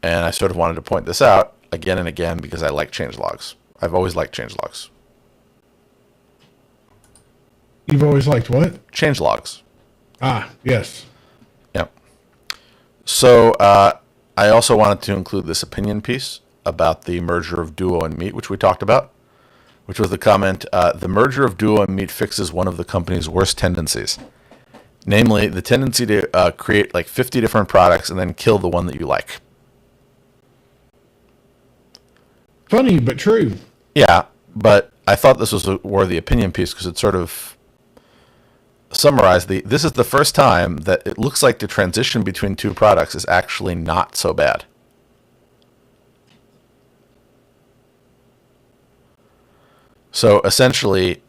And I sort of wanted to point this out again and again because I like changelogs. I've always liked changelogs. You've always liked what? Changelogs. Ah, yes. Yep. So I also wanted to include this opinion piece about the merger of Duo and Meet, which we talked about, which was the comment, the merger of Duo and Meet fixes one of the company's worst tendencies, namely the tendency to create like 50 different products and then kill the one that you like. Funny, but true. Yeah, but I thought this was a worthy opinion piece because it sort of summarized this is the first time that it looks like the transition between two products is actually not so bad. So essentially,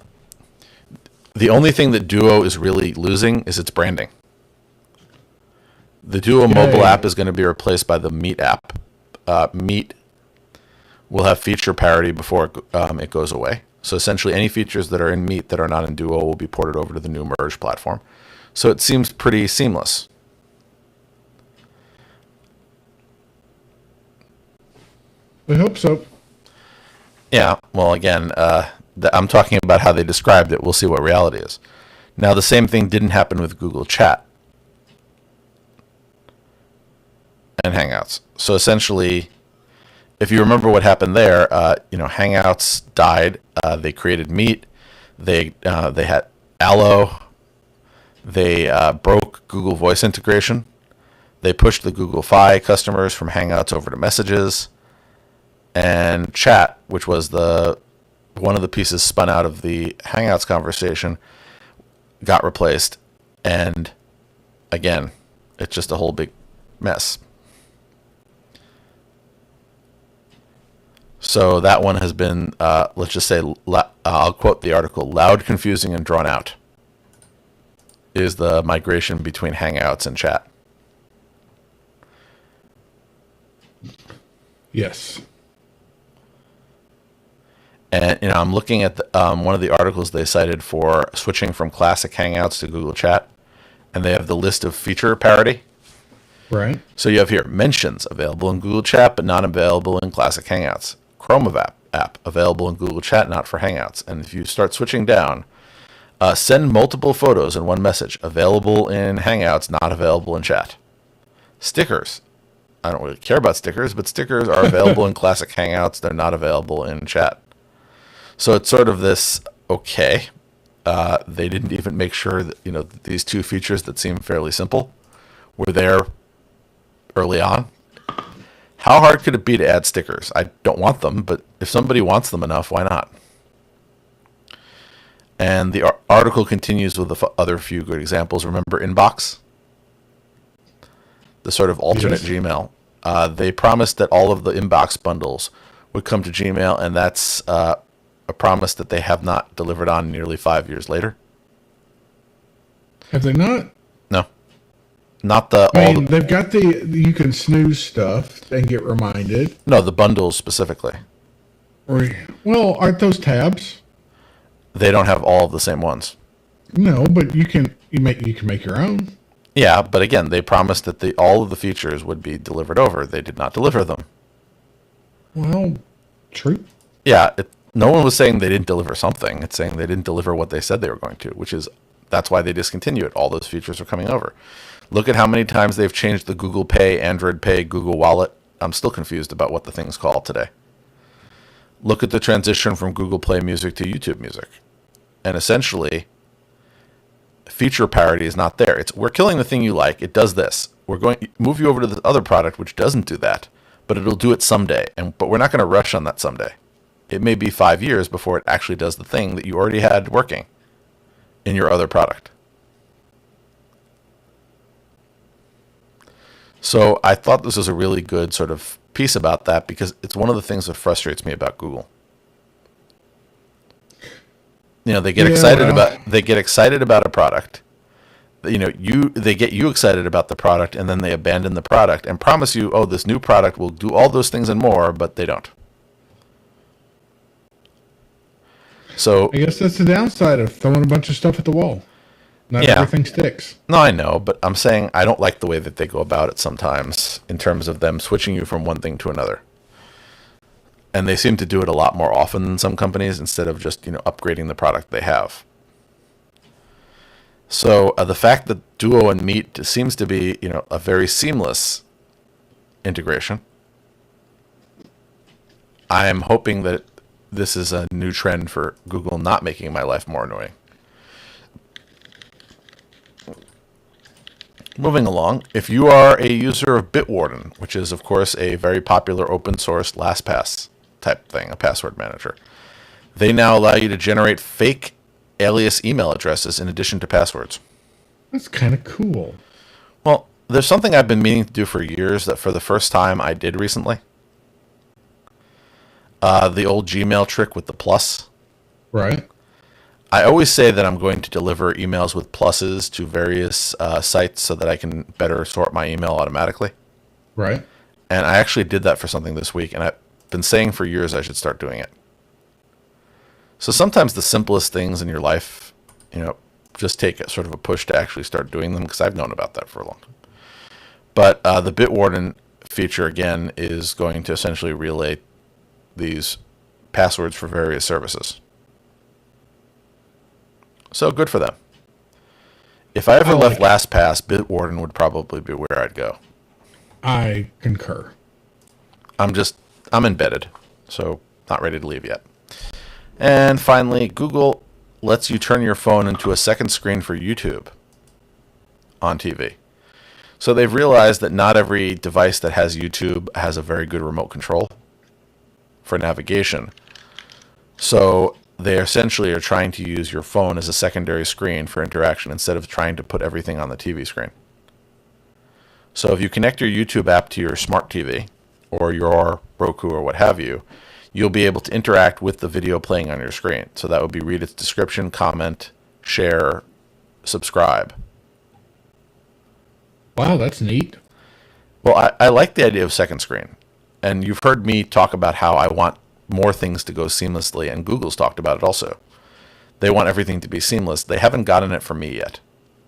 the only thing that Duo is really losing is its branding. The Duo mobile app is going to be replaced by the Meet app. Meet will have feature parity before it goes away. So essentially any features that are in Meet that are not in Duo will be ported over to the new merged platform. So it seems pretty seamless. We hope so. Yeah, well, again, I'm talking about how they described it. We'll see what reality is. Now, the same thing didn't happen with Google Chat. Hangouts. So essentially, if you remember what happened there, Hangouts died. They created Meet. They had Allo. They broke Google Voice integration. They pushed the Google Fi customers from Hangouts over to Messages, and Chat, which was one of the pieces spun out of the Hangouts conversation, got replaced. And again, it's just a whole big mess. So that one has been, let's just say, I'll quote the article, loud, confusing, and drawn out is the migration between Hangouts and Chat. Yes. And I'm looking at one of the articles they cited for switching from classic Hangouts to Google Chat, and they have the list of feature parity. Right. So you have here mentions available in Google Chat but not available in classic Hangouts. Chrome app available in Google Chat, not for Hangouts. And if you start switching down, send multiple photos in one message, available in Hangouts, not available in Chat. Stickers. I don't really care about stickers, but stickers are available in classic Hangouts. They're not available in Chat. So it's sort of this, okay, they didn't even make sure that, these two features that seem fairly simple were there early on. How hard could it be to add stickers? I don't want them, but if somebody wants them enough, why not? And the article continues with the other few good examples. Remember Inbox? The sort of alternate Yes. Gmail. They promised that all of the Inbox bundles would come to Gmail, and that's a promise that they have not delivered on nearly 5 years later. Have they not? No. Not the... I all mean, the, they've got you can snooze stuff and get reminded. no, the bundles specifically. Well, aren't those tabs? They don't have all of the same ones. No, but you can make your own. Yeah, but again, they promised that all of the features would be delivered over. They did not deliver them. Well, true. Yeah, no one was saying they didn't deliver something. It's saying they didn't deliver what they said they were going to, that's why they discontinue it. All those features are coming over. Look at how many times they've changed the Google Pay, Android Pay, Google Wallet. I'm still confused about what the thing's called today. Look at the transition from Google Play Music to YouTube Music. And essentially, feature parity is not there. We're killing the thing you like. It does this. We're going to move you over to the other product, which doesn't do that, but it'll do it someday. But we're not going to rush on that someday. It may be 5 years before it actually does the thing that you already had working in your other product. So I thought this was a really good sort of piece about that, because it's one of the things that frustrates me about Google. They get excited about a product. They get you excited about the product, and then they abandon the product and promise you, oh, this new product will do all those things and more, but they don't. So I guess that's the downside of throwing a bunch of stuff at the wall. Not Yeah. everything sticks. No, I know, but I'm saying I don't like the way that they go about it sometimes in terms of them switching you from one thing to another. And they seem to do it a lot more often than some companies, instead of just, upgrading the product they have. So the fact that Duo and Meet seems to be, a very seamless integration, I am hoping that this is a new trend for Google not making my life more annoying. Moving along, if you are a user of Bitwarden, which is, of course, a very popular open source LastPass type thing, a password manager, they now allow you to generate fake alias email addresses in addition to passwords. That's kind of cool. Well, there's something I've been meaning to do for years that for the first time I did recently. The old Gmail trick with the plus. Right. I always say that I'm going to deliver emails with pluses to various sites so that I can better sort my email automatically. Right. And I actually did that for something this week, and I've been saying for years I should start doing it. So sometimes the simplest things in your life, just take sort of a push to actually start doing them, because I've known about that for a long time. But the Bitwarden feature, again, is going to essentially relay these passwords for various services. So good for them. If I ever left LastPass, Bitwarden would probably be where I'd go. I concur. I'm embedded, so not ready to leave yet. And finally, Google lets you turn your phone into a second screen for YouTube on TV. So they've realized that not every device that has YouTube has a very good remote control for navigation. So they essentially are trying to use your phone as a secondary screen for interaction instead of trying to put everything on the TV screen. So if you connect your YouTube app to your smart TV or your Roku or what have you, you'll be able to interact with the video playing on your screen. So that would be read its description, comment, share, subscribe. Wow, that's neat. Well, I like the idea of second screen. And you've heard me talk about how I want more things to go seamlessly, and Google's talked about it also. They want everything to be seamless. They haven't gotten it from me yet.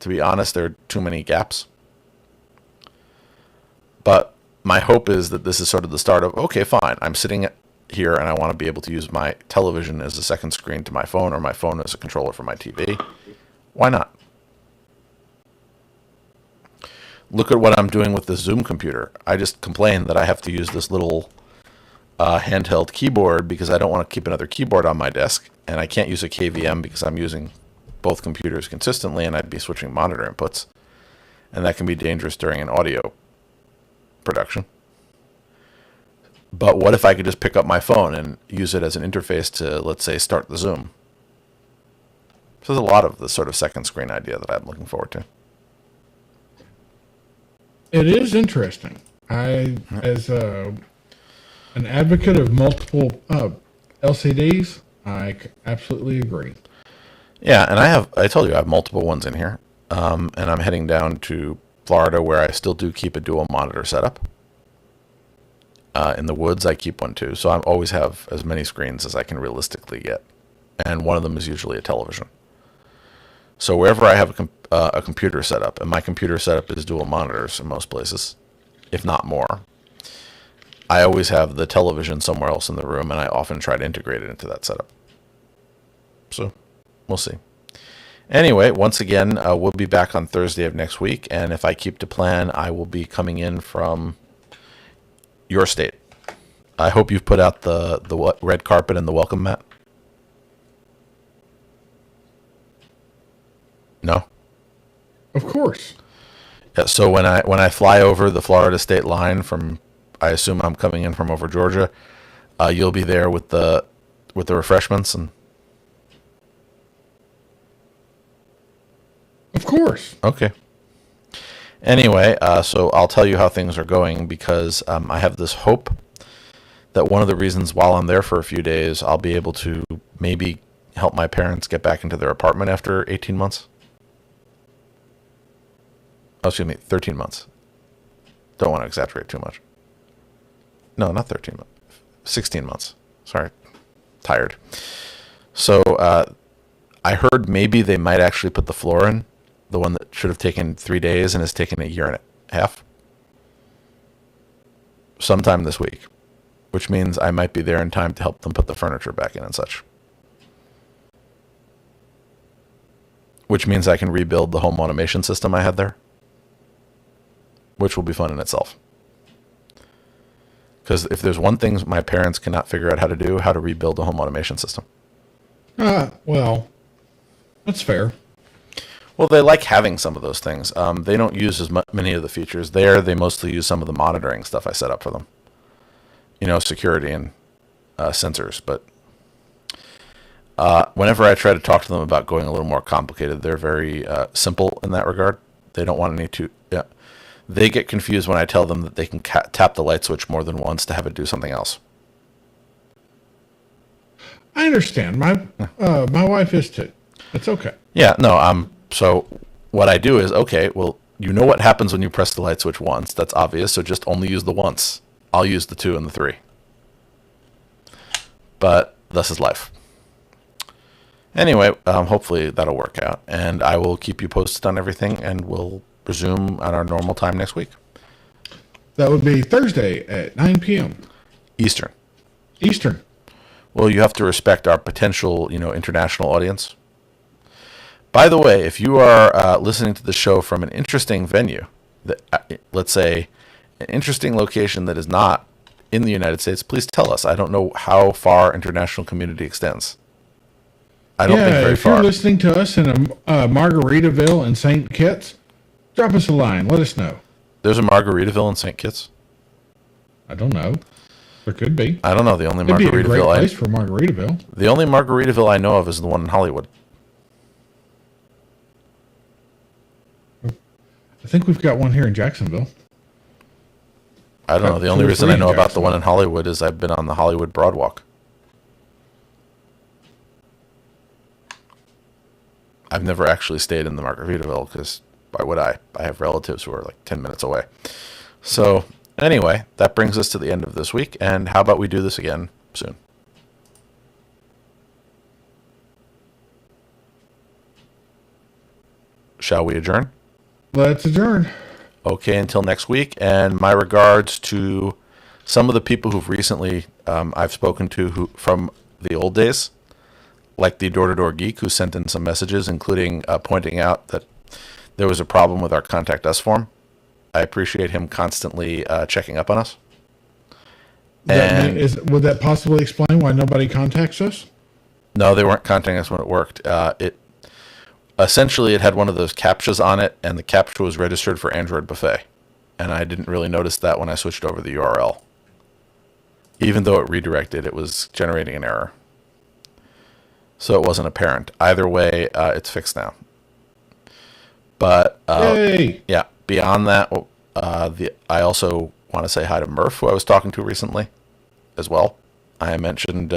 To be honest, there are too many gaps. But my hope is that this is sort of the start of, okay, fine, I'm sitting here and I want to be able to use my television as a second screen to my phone or my phone as a controller for my TV. Why not? Look at what I'm doing with the Zoom computer. I just complain that I have to use this little handheld keyboard because I don't want to keep another keyboard on my desk, and I can't use a KVM because I'm using both computers consistently, and I'd be switching monitor inputs, and that can be dangerous during an audio production. But what if I could just pick up my phone and use it as an interface to, let's say, start the Zoom? So there's a lot of the sort of second screen idea that I'm looking forward to. It is interesting. As an advocate of multiple LCDs, I absolutely agree. Yeah, and I told you I have multiple ones in here, and I'm heading down to Florida where I still do keep a dual monitor setup. In the woods, I keep one too, so I always have as many screens as I can realistically get, and one of them is usually a television. So wherever I have a computer setup, and my computer setup is dual monitors in most places, if not more, I always have the television somewhere else in the room, and I often try to integrate it into that setup. So we'll see. Anyway, once again, we'll be back on Thursday of next week, and if I keep to plan, I will be coming in from your state. I hope you've put out the red carpet and the welcome mat. No? Of course. Yeah, so when I fly over the Florida state line from, I assume I'm coming in from over Georgia, you'll be there with the refreshments and. Of course. Okay. Anyway, so I'll tell you how things are going because I have this hope that one of the reasons while I'm there for a few days, I'll be able to maybe help my parents get back into their apartment after 18 months. Oh, excuse me, 13 months. Don't want to exaggerate too much. No, not 13 months. 16 months. Sorry. Tired. So I heard maybe they might actually put the floor in. The one that should have taken 3 days and has taken a year and a half. Sometime this week. Which means I might be there in time to help them put the furniture back in and such. Which means I can rebuild the home automation system I had there. Which will be fun in itself. Because if there's one thing my parents cannot figure out how to rebuild a home automation system. Well, that's fair. Well, they like having some of those things. They don't use as many of the features there. They mostly use some of the monitoring stuff I set up for them. You know, security and sensors. But whenever I try to talk to them about going a little more complicated, they're very simple in that regard. They don't want any to. Yeah. They get confused when I tell them that they can tap the light switch more than once to have it do something else. I understand. My wife is too. It's okay. Yeah, no, so what I do is, okay, well, you know what happens when you press the light switch once. That's obvious, so just only use the once. I'll use the 2 and the 3. But thus is life. Anyway, hopefully that'll work out, and I will keep you posted on everything, and we'll resume at our normal time next week. That would be Thursday at 9 p.m. Eastern. Eastern. Well, you have to respect our potential, international audience. By the way, if you are listening to the show from an interesting venue, let's say an interesting location that is not in the United States, please tell us. I don't know how far international community extends. I don't think very if far. you're listening to us in Margaritaville and St. Kitts, drop us a line. Let us know. There's a Margaritaville in St. Kitts? I don't know. There could be. I don't know. The only It'd be a great Margaritaville place for Margaritaville. the only Margaritaville I know of is the one in Hollywood. I think we've got one here in Jacksonville. I don't know. The only reason I know about the one in Hollywood is I've been on the Hollywood Broadwalk. I've never actually stayed in the Margaritaville because why would I? I have relatives who are like 10 minutes away. So anyway, that brings us to the end of this week. And how about we do this again soon? Shall we adjourn? Let's adjourn. Okay, until next week. And my regards to some of the people who've recently I've spoken to who from the old days, like the door-to-door geek who sent in some messages, including pointing out that there was a problem with our Contact Us form. I appreciate him constantly checking up on us. Would that possibly explain why nobody contacts us? No, they weren't contacting us when it worked. Essentially, it had one of those CAPTCHAs on it, and the CAPTCHA was registered for Android Buffet. And I didn't really notice that when I switched over the URL. Even though it redirected, it was generating an error. So it wasn't apparent. Either way, it's fixed now. But, yeah, beyond that, I also want to say hi to Murph, who I was talking to recently as well. I mentioned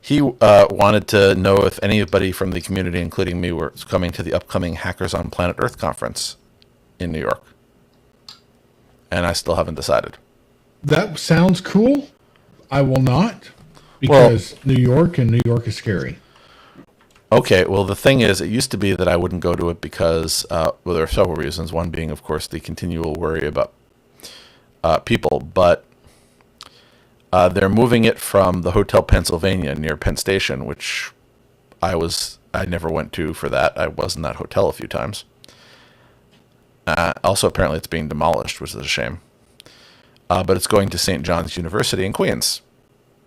he wanted to know if anybody from the community, including me, were coming to the upcoming Hackers on Planet Earth conference in New York. And I still haven't decided. That sounds cool. I will not, because New York is scary. Okay, well, the thing is, it used to be that I wouldn't go to it because, there are several reasons. One being, of course, the continual worry about people. But they're moving it from the Hotel Pennsylvania near Penn Station, which I never went to for that. I was in that hotel a few times. Also, apparently, it's being demolished, which is a shame. But it's going to St. John's University in Queens.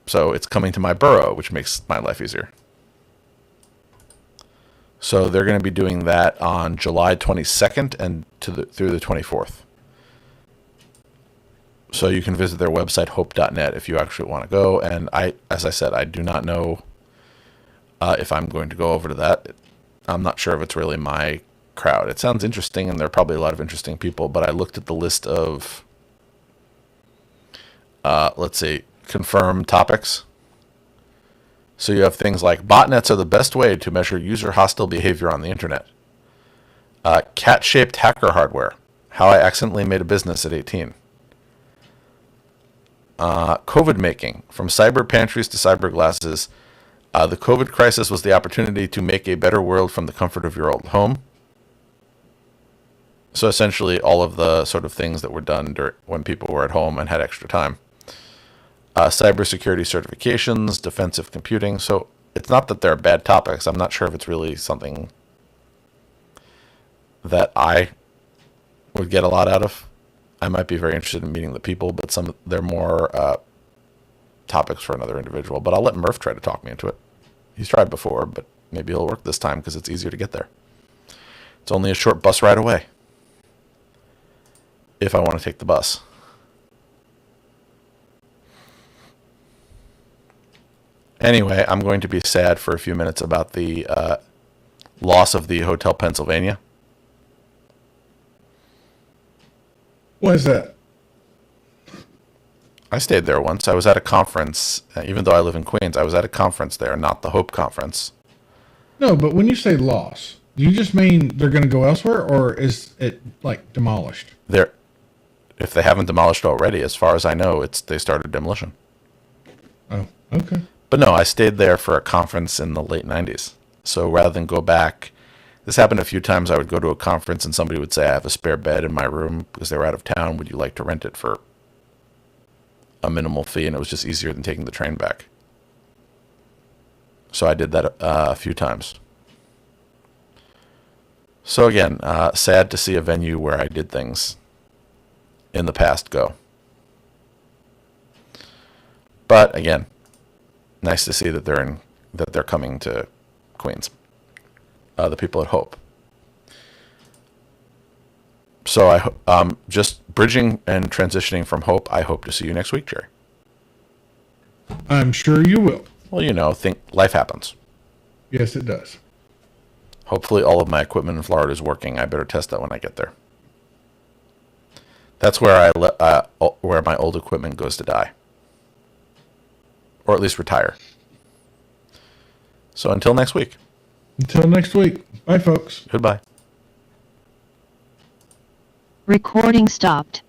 So it's coming to my borough, which makes my life easier. So they're going to be doing that on July 22nd and through the 24th. So you can visit their website, hope.net, if you actually want to go. And as I said, I do not know if I'm going to go over to that. I'm not sure if it's really my crowd. It sounds interesting, and there are probably a lot of interesting people. But I looked at the list of, confirmed topics. So you have things like botnets are the best way to measure user hostile behavior on the internet. Cat-shaped hacker hardware. How I accidentally made a business at 18. COVID making. From cyber pantries to cyber glasses. The COVID crisis was the opportunity to make a better world from the comfort of your old home. So essentially all of the sort of things that were done when people were at home and had extra time. Cybersecurity certifications, defensive computing. So it's not that they're bad topics. I'm not sure if it's really something that I would get a lot out of. I might be very interested in meeting the people, but they're more topics for another individual. But I'll let Murph try to talk me into it. He's tried before, but maybe it'll work this time because it's easier to get there. It's only a short bus ride away if I want to take the bus. Anyway, I'm going to be sad for a few minutes about the loss of the Hotel Pennsylvania. What is that? I stayed there once. I was at a conference. Even though I live in Queens, I was at a conference there, not the Hope Conference. No, but when you say loss, do you just mean they're going to go elsewhere, or is it like demolished? If they haven't demolished already, as far as I know, they started demolition. Oh, okay. But no, I stayed there for a conference in the late 90s. So rather than go back, this happened a few times. I would go to a conference and somebody would say, I have a spare bed in my room because they were out of town. Would you like to rent it for a minimal fee? And it was just easier than taking the train back. So I did that a few times. So again, sad to see a venue where I did things in the past go. But again, nice to see that they're coming to Queens. The people at Hope. So just bridging and transitioning from Hope. I hope to see you next week, Jerry. I'm sure you will. Well, think life happens. Yes, it does. Hopefully all of my equipment in Florida is working. I better test that when I get there. That's where where my old equipment goes to die. Or at least retire. So until next week. Until next week. Bye, folks. Goodbye. Recording stopped.